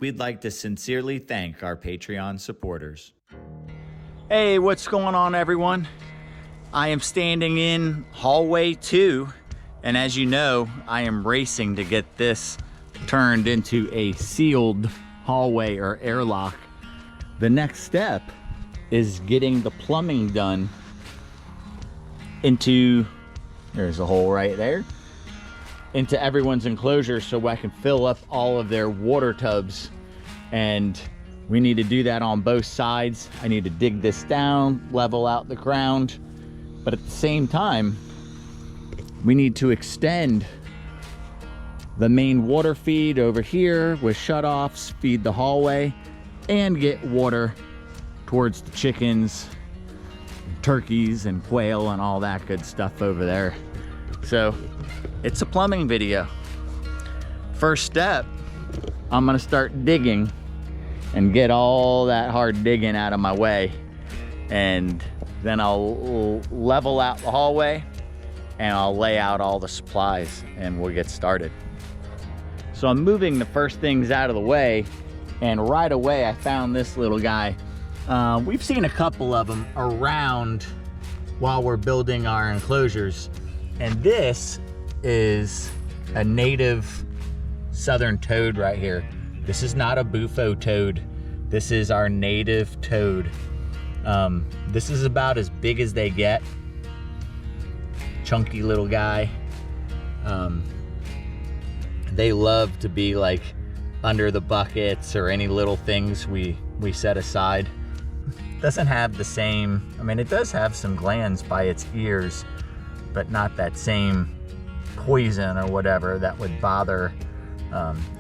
we'd like to sincerely thank our Patreon supporters. Hey, what's going on, everyone? I am standing in hallway 2, and as you know, I am racing to get this turned into a sealed hallway or airlock. The next step is getting the plumbing done into, there's a hole right there, into everyone's enclosure so I can fill up all of their water tubs. And we need to do that on both sides. I need to dig this down, level out the ground, but at the same time, we need to extend the main water feed over here with shutoffs, feed the hallway, and get water towards the chickens, turkeys, and quail, and all that good stuff over there. So it's a plumbing video. First step, I'm gonna start digging and get all that hard digging out of my way, and then I'll level out the hallway and I'll lay out all the supplies and we'll get started. So I'm moving the first things out of the way, and right away I found this little guy. We've seen a couple of them around while we're building our enclosures, and this is a native southern toad right here. This is not a bufo toad. This is our native toad. This is about as big as they get. Chunky little guy. They love to be like under the buckets or any little things we set aside. Doesn't have the same, I mean, it does have some glands by its ears, but not that same poison or whatever that would bother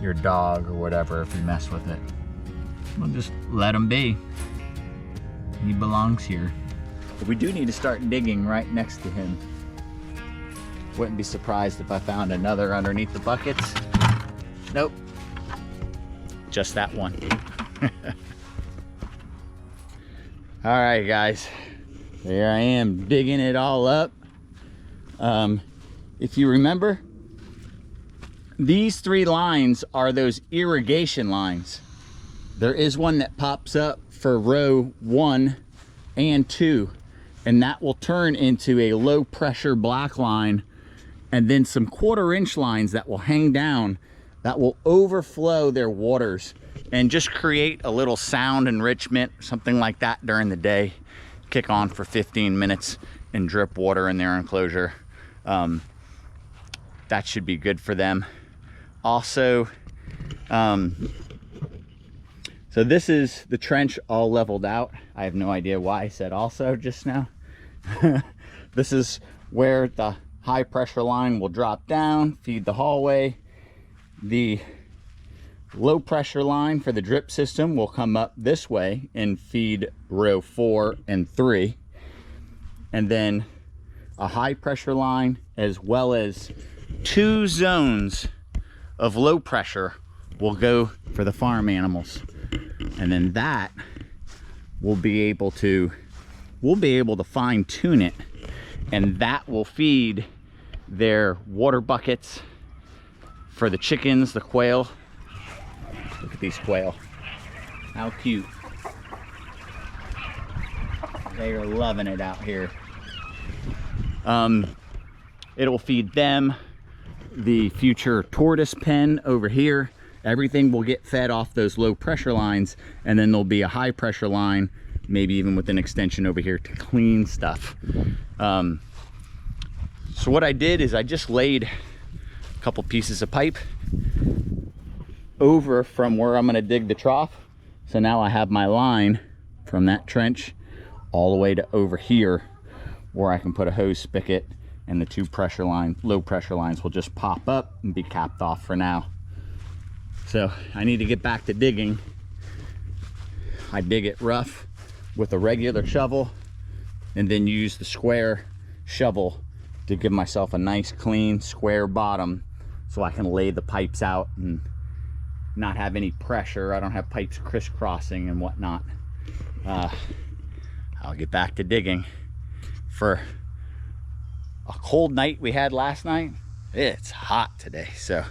your dog or whatever if you mess with it. We'll just let him be. He belongs here. But we do need to start digging right next to him. Wouldn't be surprised if I found another underneath the buckets. Nope. Just that one. All right, guys. There I am digging it all up. If you remember, these 3 lines are those irrigation lines. There is one that pops up for row 1 and 2, and that will turn into a low pressure black line, and then some 1/4-inch lines that will hang down that will overflow their waters and just create a little sound enrichment, something like that during the day. Kick on for 15 minutes and drip water in their enclosure. That should be good for them. Also, so this is the trench all leveled out. I have no idea why I said also just now. This is where the high pressure line will drop down, feed the hallway. The low pressure line for the drip system will come up this way and feed row 4 and 3. And then a high pressure line, as well as 2 zones of low pressure, will go for the farm animals. And then that we'll be able to fine tune it, and that will feed their water buckets for the chickens, the quail. Look at these quail. How cute. They are loving it out here. It'll feed them, the future tortoise pen over here. Everything will get fed off those low pressure lines, and then there'll be a high pressure line, maybe even with an extension over here to clean stuff. So what I did is I just laid a couple pieces of pipe over from where I'm gonna dig the trough. So now I have my line from that trench all the way to over here, where I can put a hose spigot, and the 2 pressure line, low pressure lines will just pop up and be capped off for now. So I need to get back to digging. I dig it rough with a regular shovel, and then use the square shovel to give myself a nice clean square bottom so I can lay the pipes out and not have any pressure. I don't have pipes crisscrossing and whatnot. I'll get back to digging. For a cold night we had last night, it's hot today, so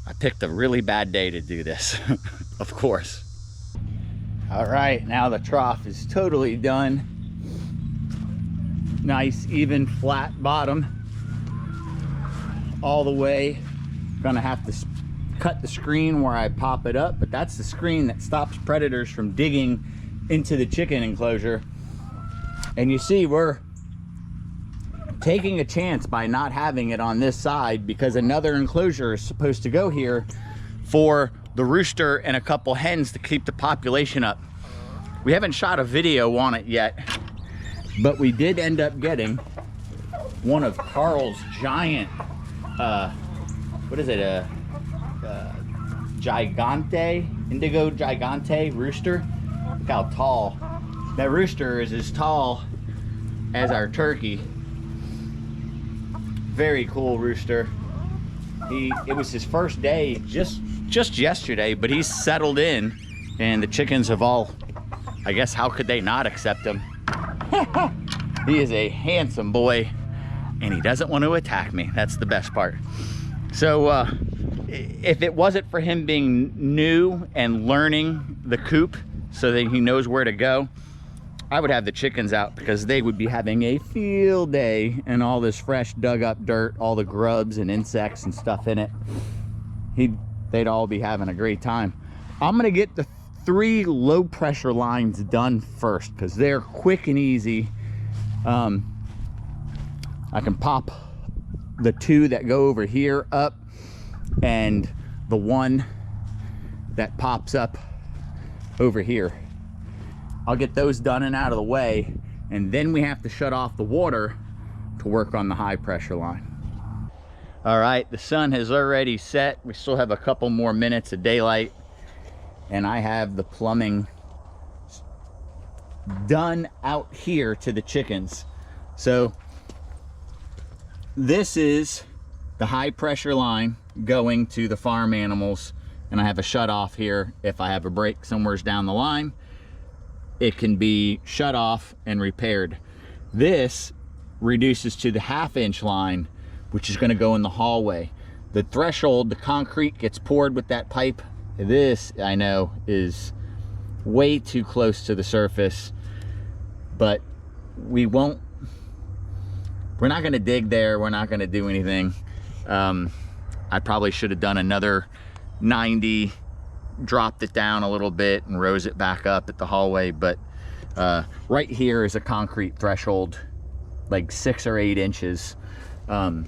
I picked a really bad day to do this, of course. All right, now the trough is totally done. Nice, even, flat bottom all the way. Gonna have to cut the screen where I pop it up, but that's the screen that stops predators from digging into the chicken enclosure. And you see, we're taking a chance by not having it on this side because another enclosure is supposed to go here for the rooster and a couple hens to keep the population up. We haven't shot a video on it yet, but we did end up getting one of Carl's giant, what is it, gigante, indigo gigante rooster. Look how tall. That rooster is as tall as our turkey. Very cool rooster. It was his first day just yesterday, but he's settled in, and the chickens have all, I guess, how could they not accept him? He is a handsome boy, and he doesn't want to attack me. That's the best part. So if it wasn't for him being new and learning the coop so that he knows where to go, I would have the chickens out because they would be having a field day and all this fresh dug up dirt, all the grubs and insects and stuff in it. They'd all be having a great time. I'm gonna get the 3 low pressure lines done first because they're quick and easy. I can pop the 2 that go over here up and the 1 that pops up over here. I'll get those done and out of the way, and then we have to shut off the water to work on the high pressure line. All right, the sun has already set. We still have a couple more minutes of daylight, and I have the plumbing done out here to the chickens. So this is the high pressure line going to the farm animals, and I have a shut off here. If I have a break somewheres down the line, it can be shut off and repaired. This reduces to the 1/2 inch line, which is going to go in the hallway. The threshold, the concrete gets poured with that pipe. This, I know, is way too close to the surface, but we're not going to dig there. We're not going to do anything. I probably should have done another 90, dropped it down a little bit and rose it back up at the hallway, but right here is a concrete threshold, like 6 or 8 inches, and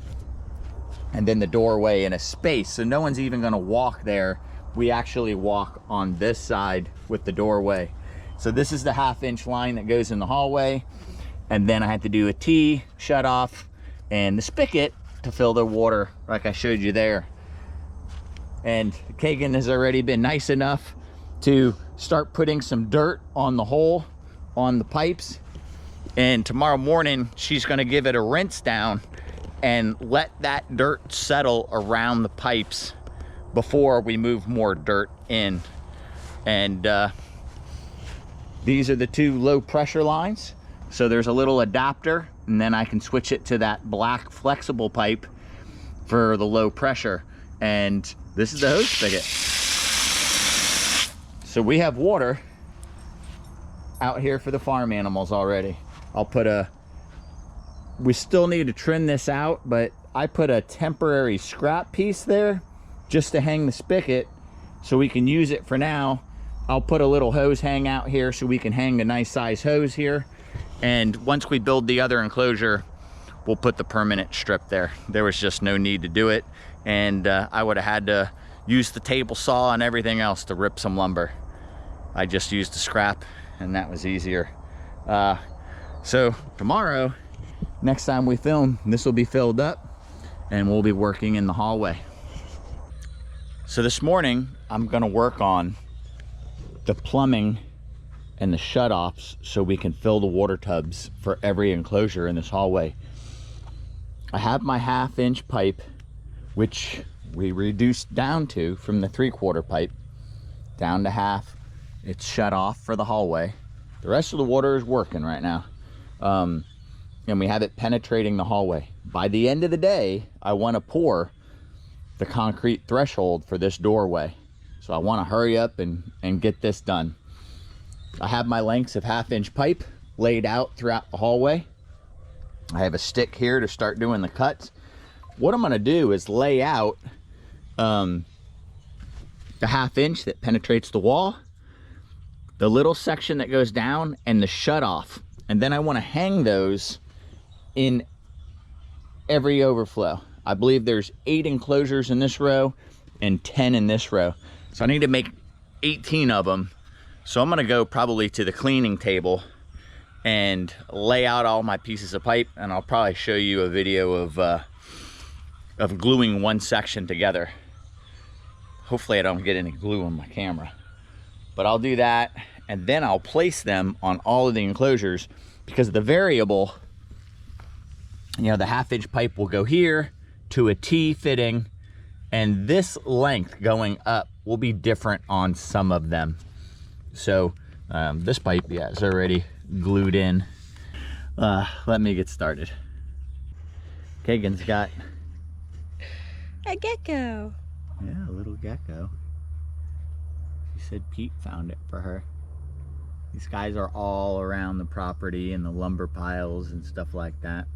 then the doorway and a space, so no one's even going to walk there. We actually walk on this side with the doorway. So this is the 1/2 inch line that goes in the hallway, and then I had to do a T shut off and the spigot to fill the water like I showed you there. And Kagan has already been nice enough to start putting some dirt on the hole on the pipes, and tomorrow morning she's going to give it a rinse down and let that dirt settle around the pipes before we move more dirt in. And these are the 2 low pressure lines, so there's a little adapter, and then I can switch it to that black flexible pipe for the low pressure. And this is the hose spigot. So we have water out here for the farm animals already. We still need to trim this out, but I put a temporary scrap piece there just to hang the spigot so we can use it for now. I'll put a little hose hang out here so we can hang a nice size hose here. And once we build the other enclosure, we'll put the permanent strip there. There was just no need to do it. And I would have had to use the table saw and everything else to rip some lumber. I just used the scrap, and that was easier. So tomorrow, next time we film, this will be filled up and we'll be working in the hallway. So this morning, I'm gonna work on the plumbing and the shutoffs so we can fill the water tubs for every enclosure in this hallway. I have my 1/2 inch pipe, which we reduced down to from the 3/4 pipe down to 1/2. It's shut off for the hallway. The rest of the water is working right now. And we have it penetrating the hallway. By the end of the day, I want to pour the concrete threshold for this doorway. So I want to hurry up and get this done. I have my lengths of 1/2-inch pipe laid out throughout the hallway. I have a stick here to start doing the cuts. What I'm going to do is lay out the 1/2-inch that penetrates the wall, the little section that goes down, and the shutoff. And then I want to hang those in every overflow. I believe there's 8 enclosures in this row and 10 in this row. So I need to make 18 of them. So I'm gonna go probably to the cleaning table and lay out all my pieces of pipe, and I'll probably show you a video of gluing one section together. Hopefully I don't get any glue on my camera, but I'll do that, and then I'll place them on all of the enclosures, because the variable, you know, the 1/2-inch pipe will go here to a T fitting, and this length going up will be different on some of them. So this pipe, yeah, is already glued in. Let me get started. Kagan's got a gecko. Yeah, a little gecko. She said Pete found it for her. These guys are all around the property and the lumber piles and stuff like that.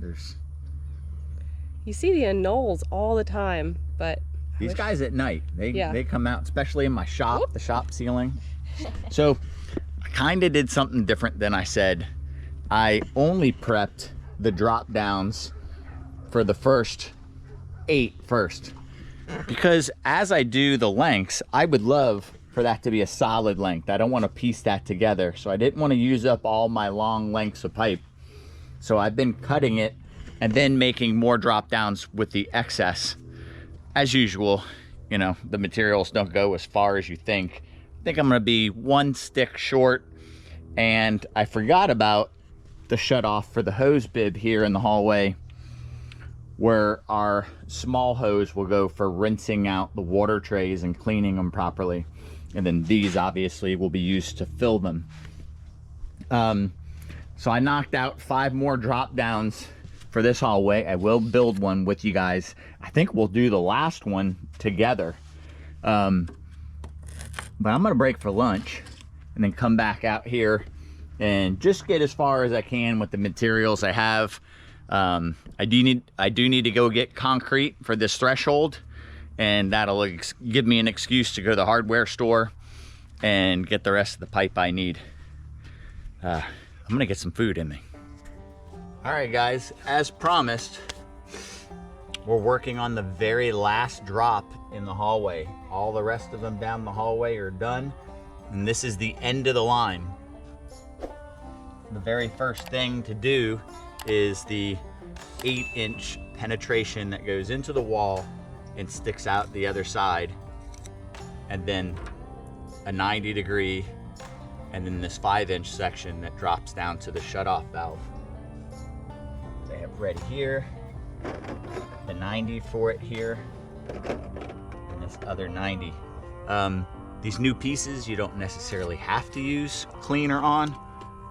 You see the anoles all the time, but these guys at night, they come out, especially in my shop, the shop ceiling. So I kind of did something different than I said. I only prepped the drop downs for the first 8 first, because as I do the lengths, I would love for that to be a solid length. I don't want to piece that together, so I didn't want to use up all my long lengths of pipe. So I've been cutting it and then making more drop downs with the excess. As usual, you know, the materials don't go as far as you think. I think I'm gonna be 1 stick short, and I forgot about the shutoff for the hose bib here in the hallway, where our small hose will go for rinsing out the water trays and cleaning them properly. And then these obviously will be used to fill them. So I knocked out 5 more drop downs for this hallway. I will build one with you guys. I think we'll do the last one together. But I'm gonna break for lunch and then come back out here and just get as far as I can with the materials I have. I do need to go get concrete for this threshold, and that'll give me an excuse to go to the hardware store and get the rest of the pipe I need. I'm gonna get some food in me. All right, guys, as promised, we're working on the very last drop in the hallway. All the rest of them down the hallway are done, and this is the end of the line. The very first thing to do is the 8-inch penetration that goes into the wall and sticks out the other side, and then a 90-degree, and then this 5-inch section that drops down to the shutoff valve. They have ready here, the 90 for it here, and this other 90. These new pieces you don't necessarily have to use cleaner on,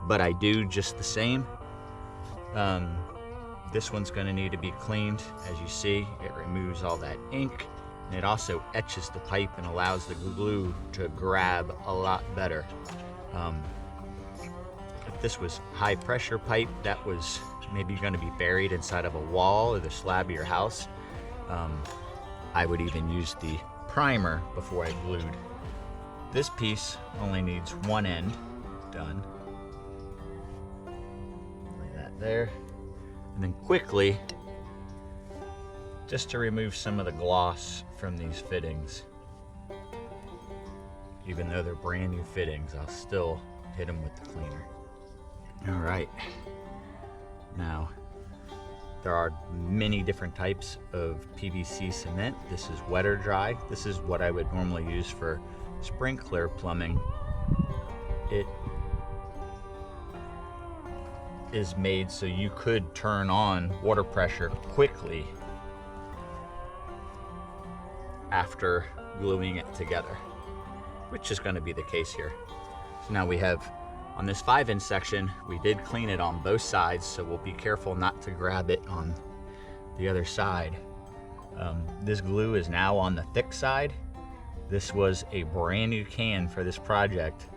but I do just the same. This one's gonna need to be cleaned. As you see, it removes all that ink, and it also etches the pipe and allows the glue to grab a lot better. If this was high pressure pipe that was maybe gonna be buried inside of a wall or the slab of your house, I would even use the primer before I glued. This piece only needs one end done. Like that there. And then quickly, just to remove some of the gloss from these fittings. Even though they're brand new fittings, I'll still hit them with the cleaner. All right. Now, there are many different types of PVC cement. This is wet or dry. This is what I would normally use for sprinkler plumbing. It is made so you could turn on water pressure quickly after gluing it together, which is going to be the case here. So now we have, on this 5-inch section, we did clean it on both sides, so we'll be careful not to grab it on the other side. This glue is now on the thick side. This was a brand new can for this project,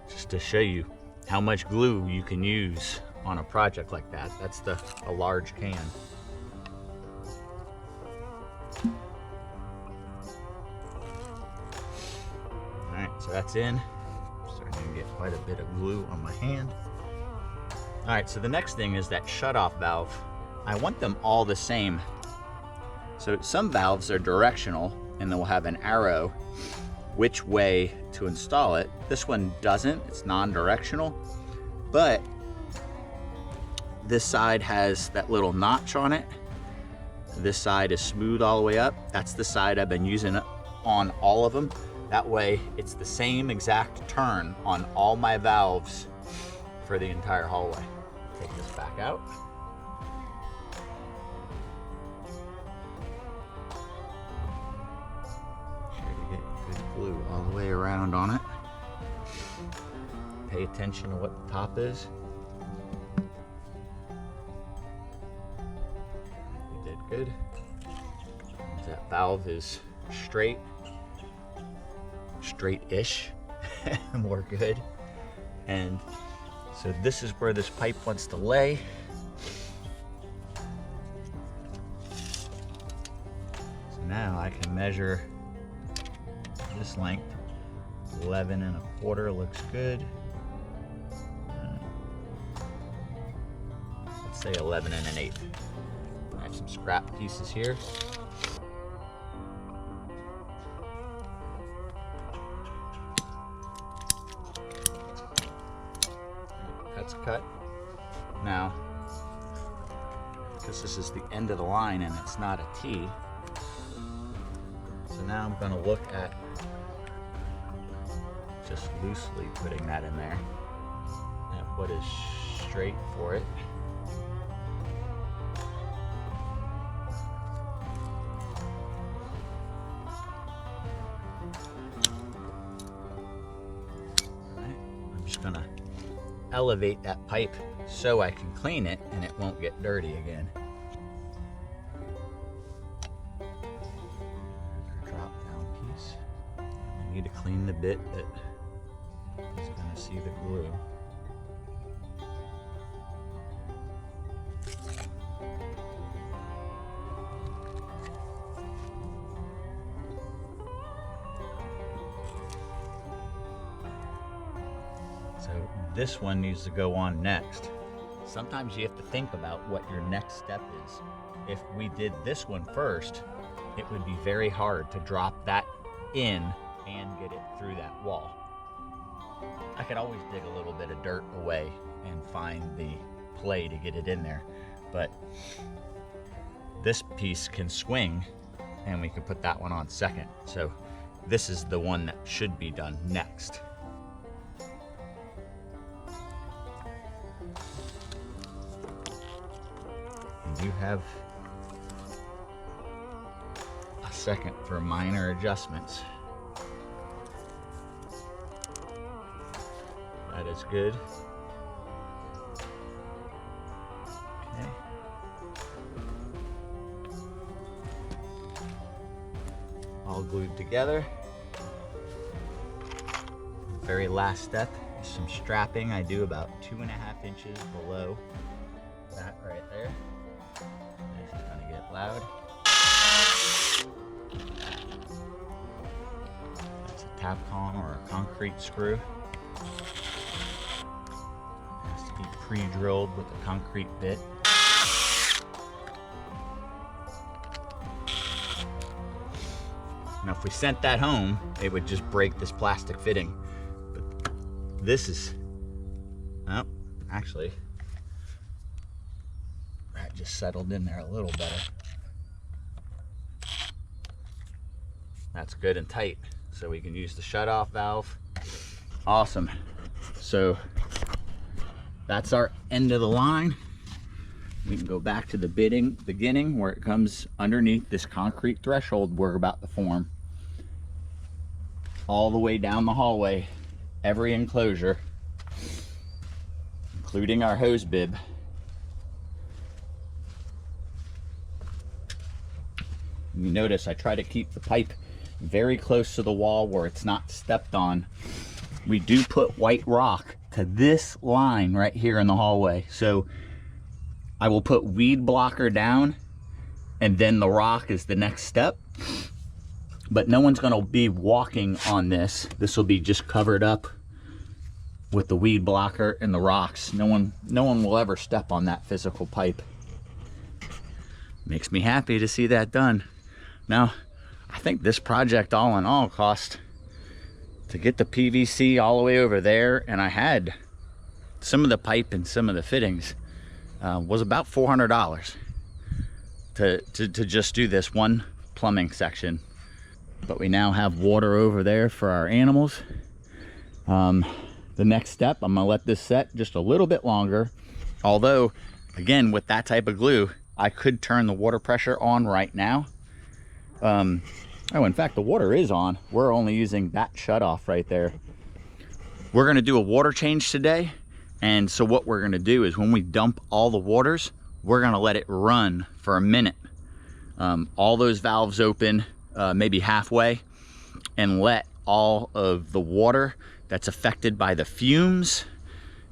just to show you how much glue you can use on a project like that. That's a large can. All right, so that's in. Starting to get quite a bit of glue on my hand. All right, so the next thing is that shutoff valve. I want them all the same. So some valves are directional and they'll have an arrow which way to install it. This one doesn't, it's non-directional, but this side has that little notch on it. This side is smooth all the way up. That's the side I've been using on all of them. That way it's the same exact turn on all my valves for the entire hallway. Take this back out. Glue all the way around on it. Pay attention to what the top is. We did good. That valve is straight-ish, more good. And so this is where this pipe wants to lay. So now I can measure this length. 11 1/4 looks good. Let's say 11 1/8. I have some scrap pieces here. That's cut. Now, because this is the end of the line and it's not a T, so now I'm going to look at just loosely putting that in there and what is straight for it. Alright, I'm just gonna elevate that pipe so I can clean it and it won't get dirty again. Drop down piece. I need to clean the bit that is going to see the glue. So this one needs to go on next. Sometimes you have to think about what your next step is. If we did this one first, it would be very hard to drop that in and get it through that wall. I could always dig a little bit of dirt away and find the play to get it in there, but this piece can swing and we can put that one on second. So this is the one that should be done next. And you have a second for minor adjustments. That is good. Okay. All glued together. Very last step is some strapping. I do about 2.5 inches below that right there. This is gonna get loud. That's a Tapcon or a concrete screw. Pre-drilled with a concrete bit. Now if we sent that home, it would just break this plastic fitting. But this is, oh, actually, that just settled in there a little better. That's good and tight, so we can use the shutoff valve. Awesome. So that's our end of the line. We can go back to the beginning where it comes underneath this concrete threshold we're about to form. All the way down the hallway, every enclosure, including our hose bib. You notice I try to keep the pipe very close to the wall where it's not stepped on. We do put white rock to this line right here in the hallway. So I will put weed blocker down and then the rock is the next step. But no one's gonna be walking on this. This will be just covered up with the weed blocker and the rocks. No one will ever step on that physical pipe. Makes me happy to see that done. Now, I think this project all in all cost, to get the PVC all the way over there, and I had some of the pipe and some of the fittings, was about $400 to just do this one plumbing section. But we now have water over there for our animals. The next step, I'm gonna let this set just a little bit longer. Although, again, with that type of glue, I could turn the water pressure on right now. Oh, in fact, the water is on. We're only using that shutoff right there. We're gonna do a water change today. And so what we're gonna do is when we dump all the waters, we're gonna let it run for a minute. All those valves open, maybe halfway, and let all of the water that's affected by the fumes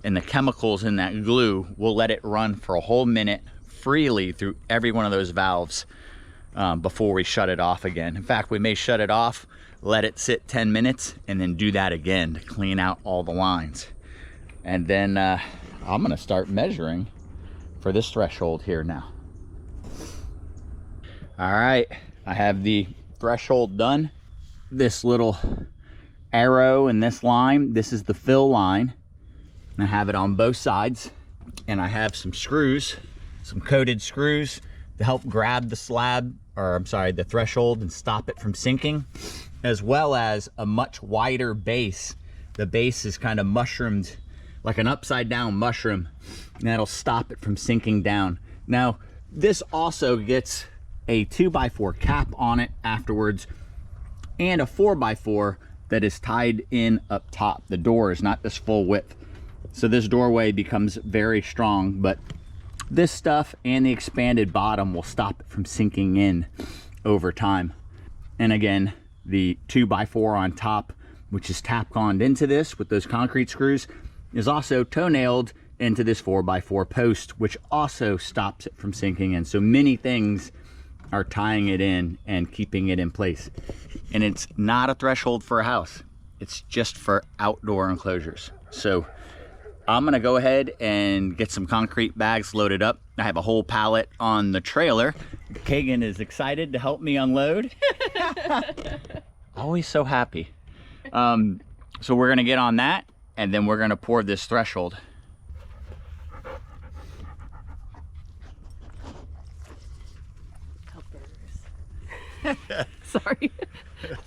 and the chemicals in that glue, we'll let it run for a whole minute freely through every one of those valves before we shut it off again. In fact, we may shut it off, let it sit 10 minutes, and then do that again to clean out all the lines. And then I'm gonna start measuring for this threshold here now. All right, I have the threshold done. This little arrow and this line, this is the fill line. And I have it on both sides. And I have some screws, some coated screws to help grab the slab, or I'm sorry, the threshold and stop it from sinking, as well as a much wider base. The base is kind of mushroomed, like an upside down mushroom, and that'll stop it from sinking down. Now, this also gets a 2x4 cap on it afterwards, and a 4x4 that is tied in up top. The door is not this full width, so this doorway becomes very strong, but this stuff and the expanded bottom will stop it from sinking in over time. And again, the 2x4 on top, which is Tapconned into this with those concrete screws, is also toe-nailed into this 4x4 post, which also stops it from sinking in. So many things are tying it in and keeping it in place. And it's not a threshold for a house. It's just for outdoor enclosures. So I'm gonna go ahead and get some concrete bags loaded up. I have a whole pallet on the trailer. Kagan is excited to help me unload. Always so happy. So we're gonna get on that, and then we're gonna pour this threshold. Sorry.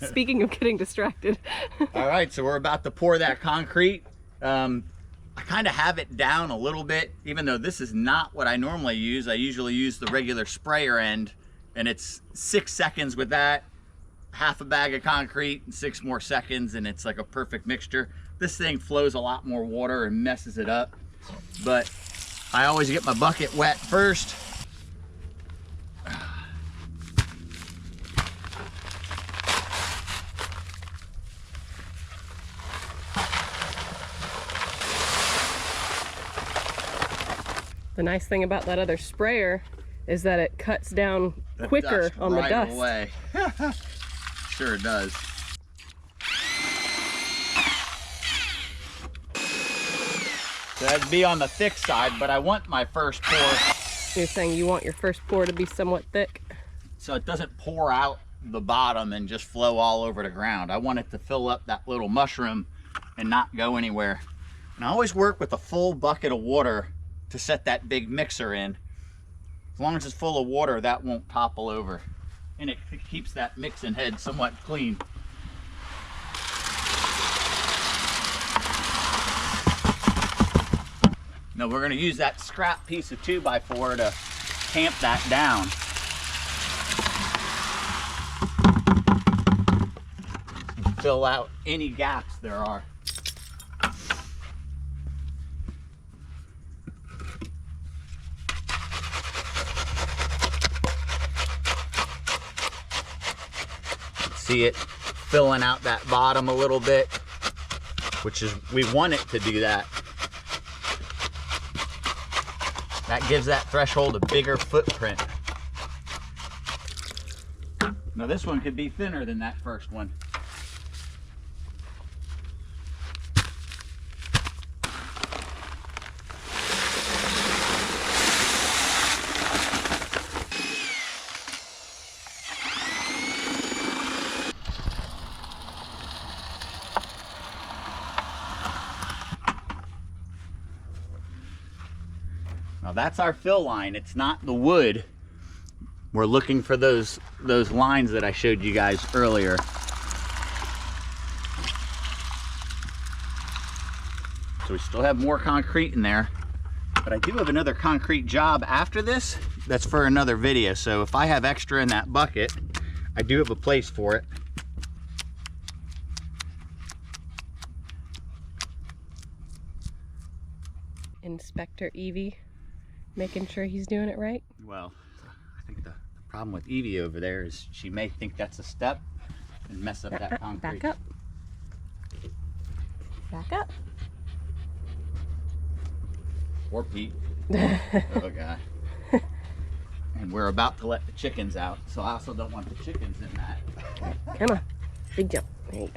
Speaking of getting distracted. All right, so we're about to pour that concrete. I kind of have it down a little bit, even though this is not what I normally use. I usually use the regular sprayer end, and it's 6 seconds with that, half a bag of concrete, and 6 more seconds, and it's like a perfect mixture. This thing flows a lot more water and messes it up, but I always get my bucket wet first. The nice thing about that other sprayer is that it cuts down quicker on the dust. Away. Sure it does. So that'd be on the thick side, but I want my first pour. You're saying you want your first pour to be somewhat thick? So it doesn't pour out the bottom and just flow all over the ground. I want it to fill up that little mushroom and not go anywhere. And I always work with a full bucket of water to set that big mixer in. As long as it's full of water, that won't topple over. And it keeps that mixing head somewhat clean. Now we're gonna use that scrap piece of 2x4 to tamp that down. And fill out any gaps there are. see it filling out that bottom a little bit, which is, we want it to do that. That gives that threshold a bigger footprint. Now this one could be thinner than that first one. Now that's our fill line. It's not the wood. We're looking for those lines that I showed you guys earlier. So we still have more concrete in there, but I do have another concrete job after this that's for another video. So if I have extra in that bucket, I do have a place for it. Inspector Evie, making sure he's doing it right. Well, I think the problem with Evie over there is she may think that's a step and mess up that concrete. Back up. Back up. Or Pete. Oh God. And we're about to let the chickens out, so I also don't want the chickens in that. Come on. Big jump. There you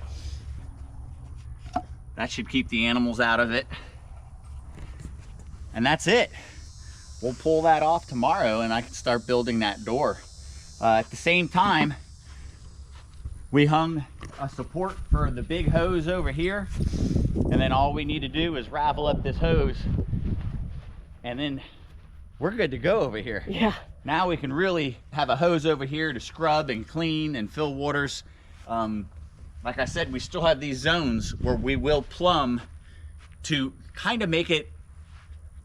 go. That should keep the animals out of it. And that's it. We'll pull that off tomorrow and I can start building that door. At the same time, we hung a support for the big hose over here, and then all we need to do is ravel up this hose, and then we're good to go over here. Yeah. Now we can really have a hose over here to scrub and clean and fill waters. Like I said, we still have these zones where we will plumb to kind of make it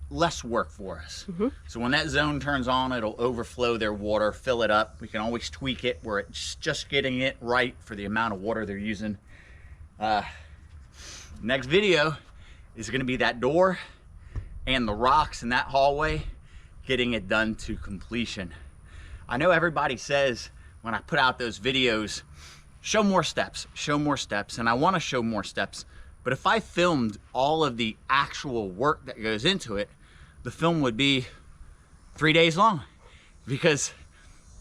less work for us. So when that zone turns on, it'll overflow their water, fill it up. We can always tweak it where it's just getting it right for the amount of water they're using. Next video is going to be that door and the rocks in that hallway, getting it done to completion. I know everybody says when I put out those videos, show more steps, and I want to show more steps. But if I filmed all of the actual work that goes into it, the film would be 3 days long, because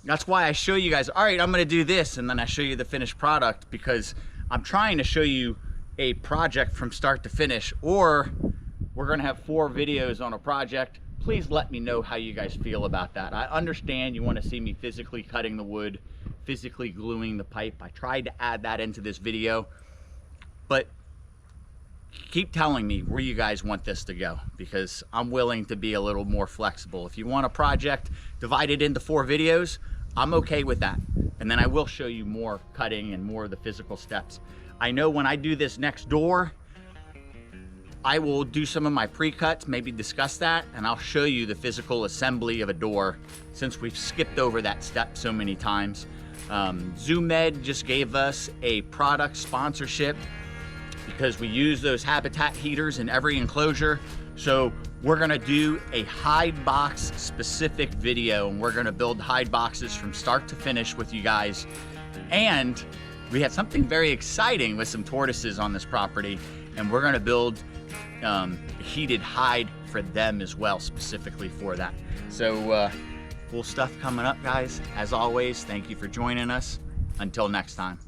that's why I show you guys, all right, I'm gonna do this, and then I show you the finished product, because I'm trying to show you a project from start to finish. Or we're gonna have 4 videos on a project. Please let me know how you guys feel about that. I understand you want to see me physically cutting the wood, physically gluing the pipe. I tried to add that into this video, but keep telling me where you guys want this to go, because I'm willing to be a little more flexible. If you want a project divided into 4 videos, I'm okay with that. And then I will show you more cutting and more of the physical steps. I know when I do this next door, I will do some of my pre-cuts, maybe discuss that, and I'll show you the physical assembly of a door, since we've skipped over that step so many times. ZooMed just gave us a product sponsorship because we use those habitat heaters in every enclosure. So we're gonna do a hide box specific video, and we're gonna build hide boxes from start to finish with you guys. And we had something very exciting with some tortoises on this property, and we're gonna build heated hide for them as well, specifically for that. So cool stuff coming up, guys. As always, thank you for joining us. Until next time.